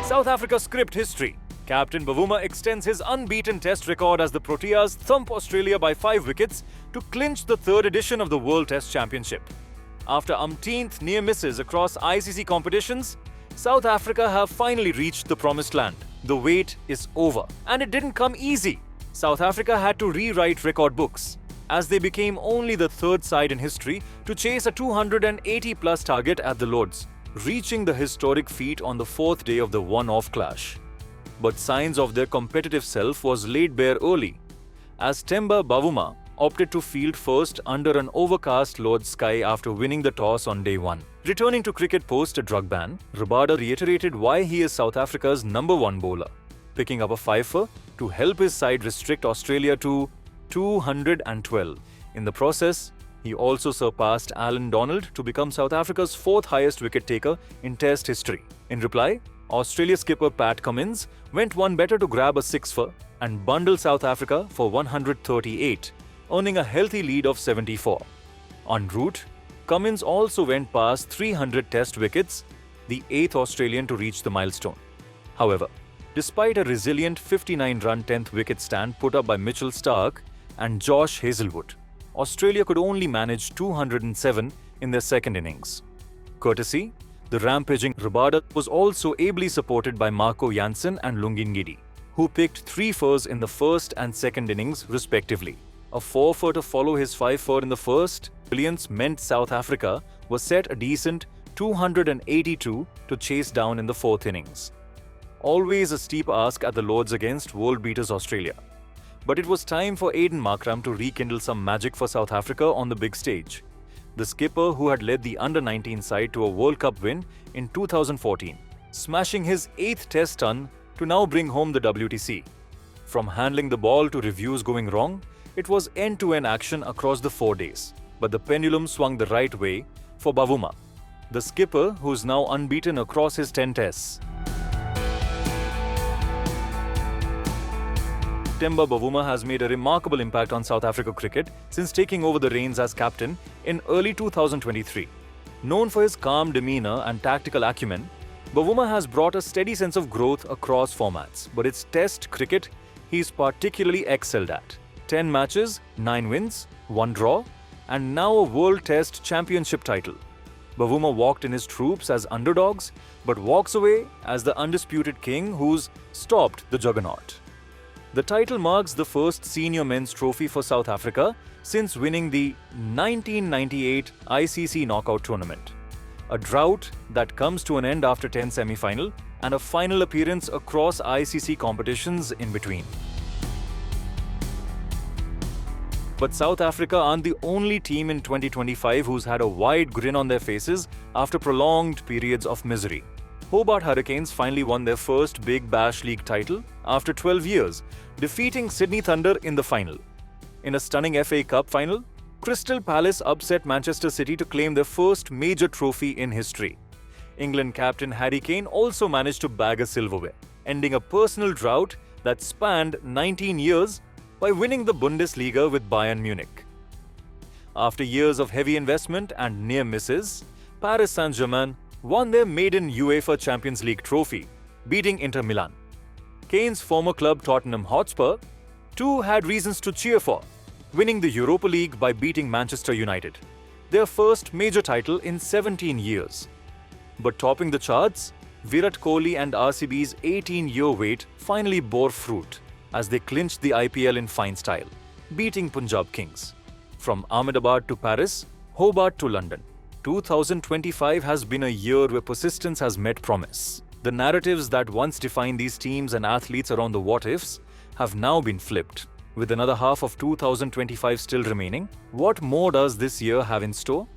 South Africa script history. Captain Bavuma extends his unbeaten test record as the Proteas thump Australia by 5 wickets to clinch the 3rd edition of the World Test Championship. After umpteenth near misses across ICC competitions, South Africa have finally reached the promised land. The wait is over, and it didn't come easy. South Africa had to rewrite record books, as they became only the 3rd side in history to chase a 280-plus target at the Lords, reaching the historic feat on the 4th day of the one-off clash. But signs of their competitive self was laid bare early, as Temba Bavuma opted to field first under an overcast Lord's sky after winning the toss on day 1. Returning to cricket post a drug ban, Rabada reiterated why he is South Africa's #1 bowler, picking up a fifer to help his side restrict Australia to 212. In the process, he also surpassed Alan Donald to become South Africa's 4th highest wicket taker in Test history. In reply, Australia skipper Pat Cummins went one better to grab a 6 and bundle South Africa for 138, earning a healthy lead of 74. En route, Cummins also went past 300 Test wickets, the 8th Australian to reach the milestone. However, despite a resilient 59-run 10th wicket stand put up by Mitchell Starc and Josh Hazlewood, Australia could only manage 207 in their 2nd innings. Courtesy, the rampaging Rabada was also ably supported by Marco Jansen and Lungin, who picked 3 fours in the 1st and 2nd innings respectively. A 4 to follow his 5 in the first brilliance meant South Africa was set a decent 282 to chase down in the 4th innings. Always a steep ask at the Lords against world beaters Australia. But it was time for Aiden Markram to rekindle some magic for South Africa on the big stage. The skipper who had led the under-19 side to a World Cup win in 2014, smashing his 8th Test ton to now bring home the WTC. From handling the ball to reviews going wrong, it was end-to-end action across the 4 days. But the pendulum swung the right way for Bavuma, the skipper who's now unbeaten across his 10 tests. Temba Bavuma has made a remarkable impact on South Africa cricket since taking over the reins as captain in early 2023. Known for his calm demeanour and tactical acumen, Bavuma has brought a steady sense of growth across formats, but it's Test cricket he's particularly excelled at. 10 matches, 9 wins, 1 draw, and now a World Test Championship title. Bavuma walked in his troops as underdogs, but walks away as the undisputed king who's stopped the juggernaut. The title marks the first senior men's trophy for South Africa since winning the 1998 ICC knockout tournament. A drought that comes to an end after 10 semi-final and a final appearance across ICC competitions in between. But South Africa aren't the only team in 2025 who's had a wide grin on their faces after prolonged periods of misery. Hobart Hurricanes finally won their first Big Bash League title after 12 years, defeating Sydney Thunder in the final. In a stunning FA Cup final, Crystal Palace upset Manchester City to claim their first major trophy in history. England captain Harry Kane also managed to bag a silverware, ending a personal drought that spanned 19 years by winning the Bundesliga with Bayern Munich. After years of heavy investment and near misses, Paris Saint-Germain won their maiden UEFA Champions League trophy, beating Inter Milan. Kane's former club Tottenham Hotspur, too, had reasons to cheer for, winning the Europa League by beating Manchester United, their first major title in 17 years. But topping the charts, Virat Kohli and RCB's 18-year wait finally bore fruit as they clinched the IPL in fine style, beating Punjab Kings. From Ahmedabad to Paris, Hobart to London, 2025 has been a year where persistence has met promise. The narratives that once defined these teams and athletes around the what-ifs have now been flipped. With another half of 2025 still remaining, what more does this year have in store?